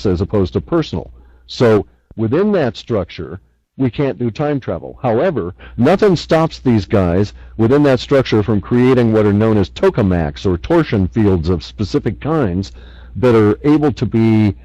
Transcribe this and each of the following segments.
as opposed to personal. So within that structure, we can't do time travel. However, nothing stops these guys within that structure from creating what are known as tokamaks, or torsion fields of specific kinds, that are able to be,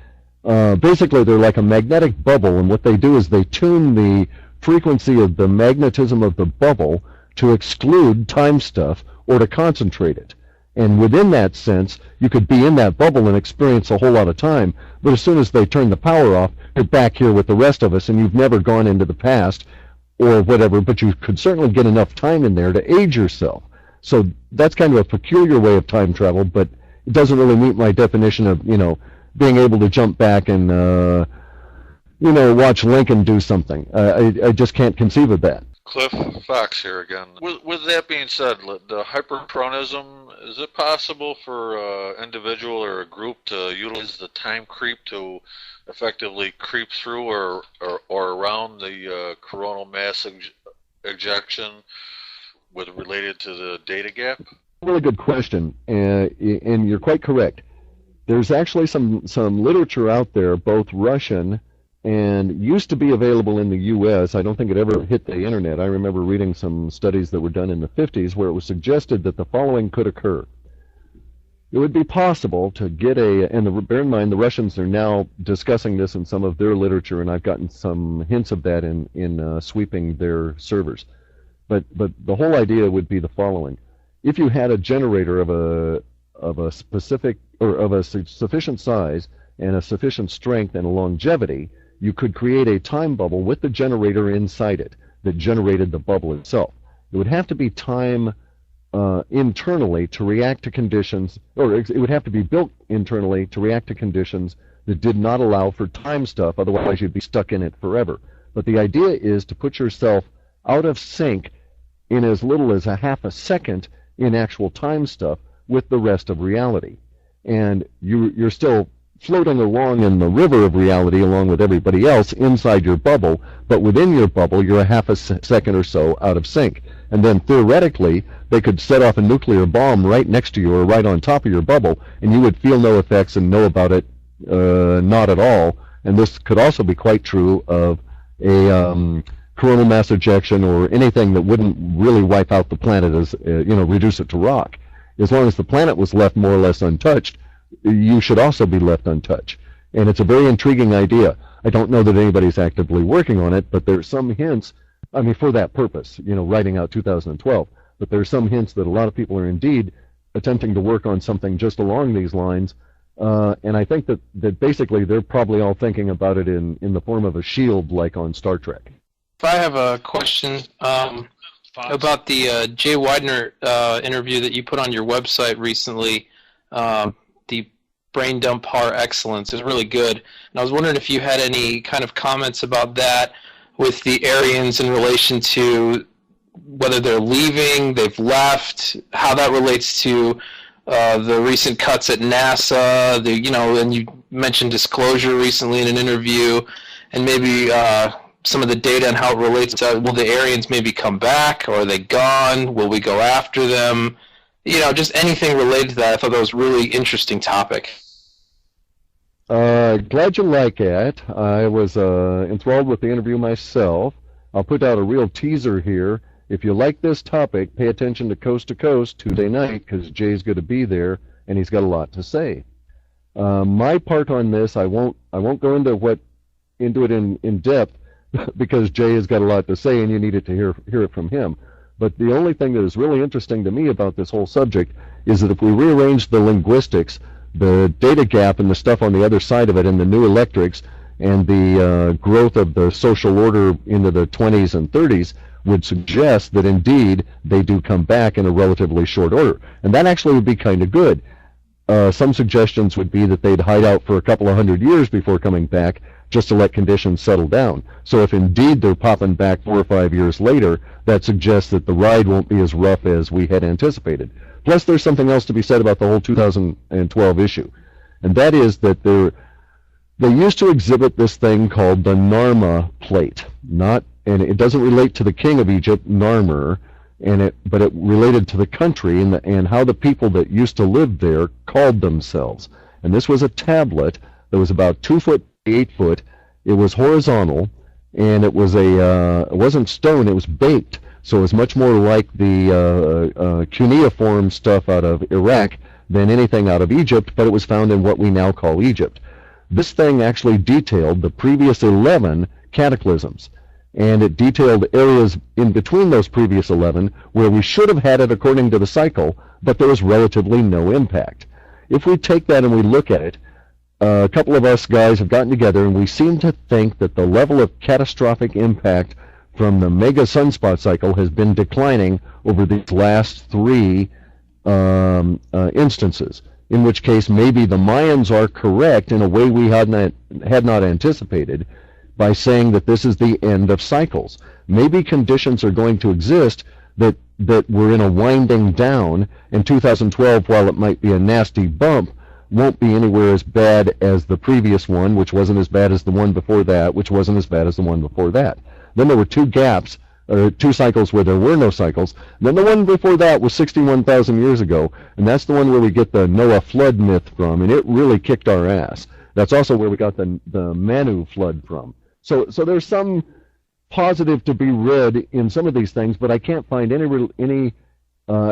basically they're like a magnetic bubble, and what they do is they tune the frequency of the magnetism of the bubble to exclude time stuff or to concentrate it. And within that sense, you could be in that bubble and experience a whole lot of time, but as soon as they turn the power off, you're back here with the rest of us, and you've never gone into the past or whatever, but you could certainly get enough time in there to age yourself. So that's kind of a peculiar way of time travel, but it doesn't really meet my definition of, being able to jump back and, watch Lincoln do something. I just can't conceive of that. Clif Fox here again. With that being said, the hyperchronism, is it possible for an individual or a group to utilize the time creep to effectively creep through or around the coronal mass ejection related to the data gap? Really good question, and you're quite correct. There's actually some literature out there, both Russian and used to be available in the U.S. I don't think it ever hit the internet. I remember reading some studies that were done in the 50s where it was suggested that the following could occur. It would be possible to get bear in mind the Russians are now discussing this in some of their literature, and I've gotten some hints of that in sweeping their servers. But the whole idea would be the following. If you had a generator of a specific, or of a sufficient size and a sufficient strength and a longevity, you could create a time bubble with the generator inside it that generated the bubble itself. It would have to be time internally to react to conditions, or it would have to be built internally to react to conditions that did not allow for time stuff, otherwise you'd be stuck in it forever. But the idea is to put yourself out of sync in as little as a half a second in actual time stuff with the rest of reality. And you're still floating along in the river of reality along with everybody else inside your bubble, but within your bubble you're a half a second or so out of sync. And then theoretically they could set off a nuclear bomb right next to you or right on top of your bubble, and you would feel no effects and know about it not at all. And this could also be quite true of a coronal mass ejection or anything that wouldn't really wipe out the planet, as reduce it to rock. As long as the planet was left more or less untouched, you should also be left untouched. And it's a very intriguing idea. I don't know that anybody's actively working on it, but there's some hints, for that purpose, writing out 2012, but there's some hints that a lot of people are indeed attempting to work on something just along these lines. And I think that basically they're probably all thinking about it in the form of a shield, like on Star Trek. If I have a question about the Jay Widener interview that you put on your website recently, the brain dump par excellence is really good. And I was wondering if you had any kind of comments about that with the Aryans in relation to whether they're leaving, they've left, how that relates to the recent cuts at NASA, and you mentioned disclosure recently in an interview, and maybe some of the data and how it relates to, will the Aryans maybe come back, or are they gone? Will we go after them? Just anything related to that. I thought that was a really interesting topic. Glad you like it. I was enthralled with the interview myself. I'll put out a real teaser here. If you like this topic, pay attention to Coast Tuesday night, because Jay's going to be there, and he's got a lot to say. My part on this, I won't go into it in depth, because Jay has got a lot to say, and you needed to hear it from him. But the only thing that is really interesting to me about this whole subject is that if we rearrange the linguistics, the data gap and the stuff on the other side of it, and the new electrics, and the growth of the social order into the 20s and 30s, would suggest that indeed they do come back in a relatively short order. And that actually would be kind of good. Some suggestions would be that they'd hide out for a couple of 100 years before coming back, just to let conditions settle down. So if indeed they're popping back 4 or 5 years later, that suggests that the ride won't be as rough as we had anticipated. Plus, there's something else to be said about the whole 2012 issue, and that is that they used to exhibit this thing called the Narma plate, and it doesn't relate to the king of Egypt, Narmer, but it related to the country and how the people that used to live there called themselves. And this was a tablet that was about 2 foot by 8 foot. It was horizontal, and it was it wasn't stone, it was baked. So it was much more like the cuneiform stuff out of Iraq than anything out of Egypt, but it was found in what we now call Egypt. This thing actually detailed the previous 11 cataclysms, and it detailed areas in between those previous 11 where we should have had it according to the cycle, but there was relatively no impact. If we take that and we look at it, a couple of us guys have gotten together and we seem to think that the level of catastrophic impact from the mega sunspot cycle has been declining over these last 3 instances, in which case maybe the Mayans are correct in a way we had not anticipated by saying that this is the end of cycles. Maybe conditions are going to exist that we're in a winding down, and 2012, while it might be a nasty bump, won't be anywhere as bad as the previous one, which wasn't as bad as the one before that, which wasn't as bad as the one before that. Then there were 2 gaps, or 2 cycles where there were no cycles. Then the one before that was 61,000 years ago, and that's the one where we get the Noah flood myth from, and it really kicked our ass. That's also where we got the Manu flood from. So there's some positive to be read in some of these things, but I can't find any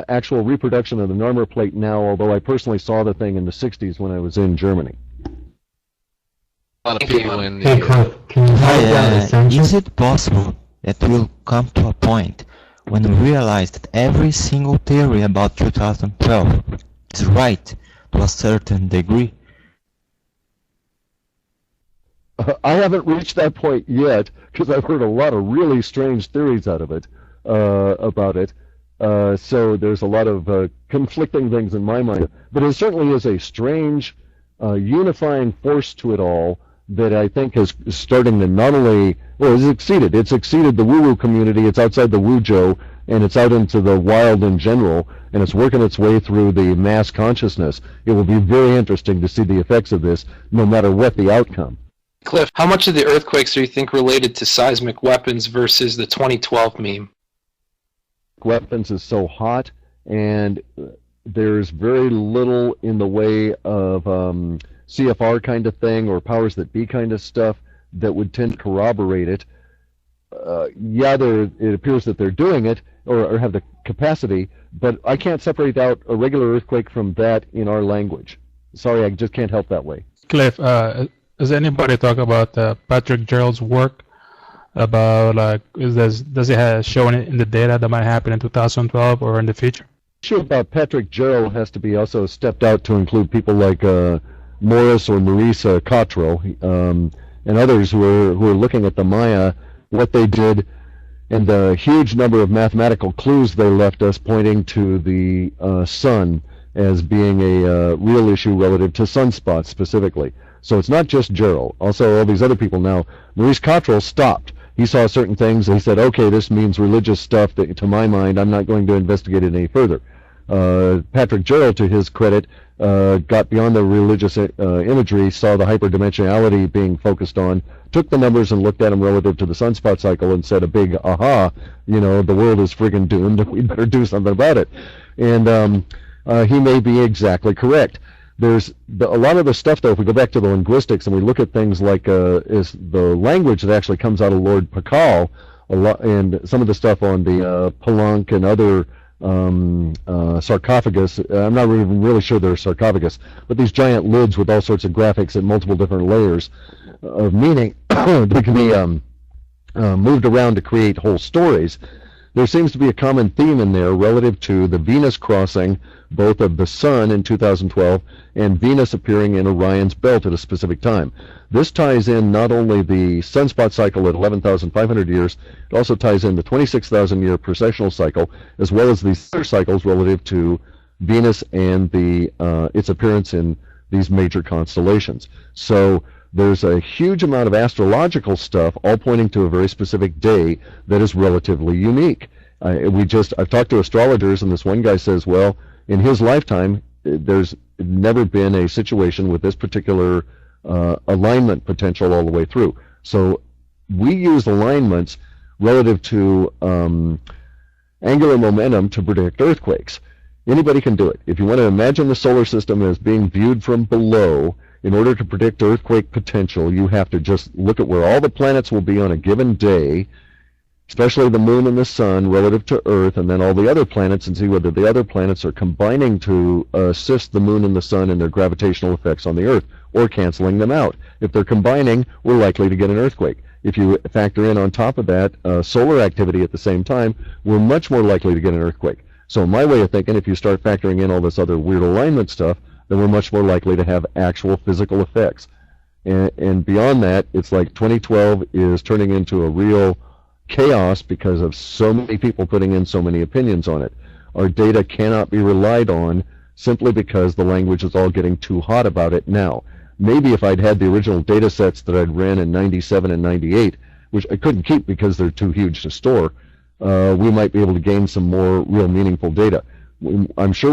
actual reproduction of the Narmer plate now, although I personally saw the thing in the 60s when I was in Germany. A lot of people in the... Hey, Clif, can you write down the census? Is it possible that we'll come to a point when we realize that every single theory about 2012 is right to a certain degree? I haven't reached that point yet, because I've heard a lot of really strange theories out of it, about it. So there's a lot of conflicting things in my mind. But it certainly is a strange unifying force to it all that I think is starting to not only, well, it's exceeded the woo-woo community, it's outside the woo-jo, and it's out into the wild in general, and it's working its way through the mass consciousness. It will be very interesting to see the effects of this, no matter what the outcome. Clif, how much of the earthquakes do you think related to seismic weapons versus the 2012 meme? Weapons is so hot, and there's very little in the way of CFR kind of thing or powers that be kind of stuff that would tend to corroborate it. It appears that they're doing it or have the capacity, but I can't separate out a regular earthquake from that in our language. Sorry, I just can't help that way. Clif, does anybody talk about Patrick Gerald's work about does it have shown it in the data that might happen in 2012 or in the future? The issue about Patrick Gerald has to be also stepped out to include people like Morris or Maurice Cottrell and others who are looking at the Maya, what they did, and the huge number of mathematical clues they left us pointing to the sun as being a real issue relative to sunspots specifically. So it's not just Gerald. Also, all these other people now. Maurice Cottrell stopped. He saw certain things, and he said, okay, this means religious stuff that, to my mind, I'm not going to investigate it any further. Patrick Gerald, to his credit, got beyond the religious imagery, saw the hyperdimensionality being focused on, took the numbers and looked at them relative to the sunspot cycle and said a big, aha, the world is friggin' doomed, and we better do something about it. And he may be exactly correct. There's a lot of the stuff, though, if we go back to the linguistics and we look at things like is the language that actually comes out of Lord Pakal, and some of the stuff on the Palenque and other sarcophagus. I'm not even really sure they're sarcophagus, but these giant lids with all sorts of graphics and multiple different layers of meaning that can be moved around to create whole stories. There seems to be a common theme in there relative to the Venus crossing, both of the Sun in 2012 and Venus appearing in Orion's belt at a specific time. This ties in not only the sunspot cycle at 11,500 years, it also ties in the 26,000-year precessional cycle, as well as these other cycles relative to Venus and its appearance in these major constellations. So there's a huge amount of astrological stuff, all pointing to a very specific day that is relatively unique. I've talked to astrologers, and this one guy says, well, in his lifetime, there's never been a situation with this particular alignment potential all the way through. So we use alignments relative to angular momentum to predict earthquakes. Anybody can do it. If you want to imagine the solar system as being viewed from below, In order to predict earthquake potential, you have to just look at where all the planets will be on a given day, especially the moon and the sun relative to Earth, and then all the other planets, and see whether the other planets are combining to assist the moon and the sun in their gravitational effects on the Earth, or canceling them out. If they're combining, we're likely to get an earthquake. If you factor in on top of that solar activity at the same time, we're much more likely to get an earthquake. So my way of thinking, if you start factoring in all this other weird alignment stuff, then we're much more likely to have actual physical effects. And beyond that, it's like 2012 is turning into a real chaos because of so many people putting in so many opinions on it. Our data cannot be relied on simply because the language is all getting too hot about it now. Maybe if I'd had the original data sets that I'd ran in 97 and 98, which I couldn't keep because they're too huge to store, we might be able to gain some more real meaningful data. I'm sure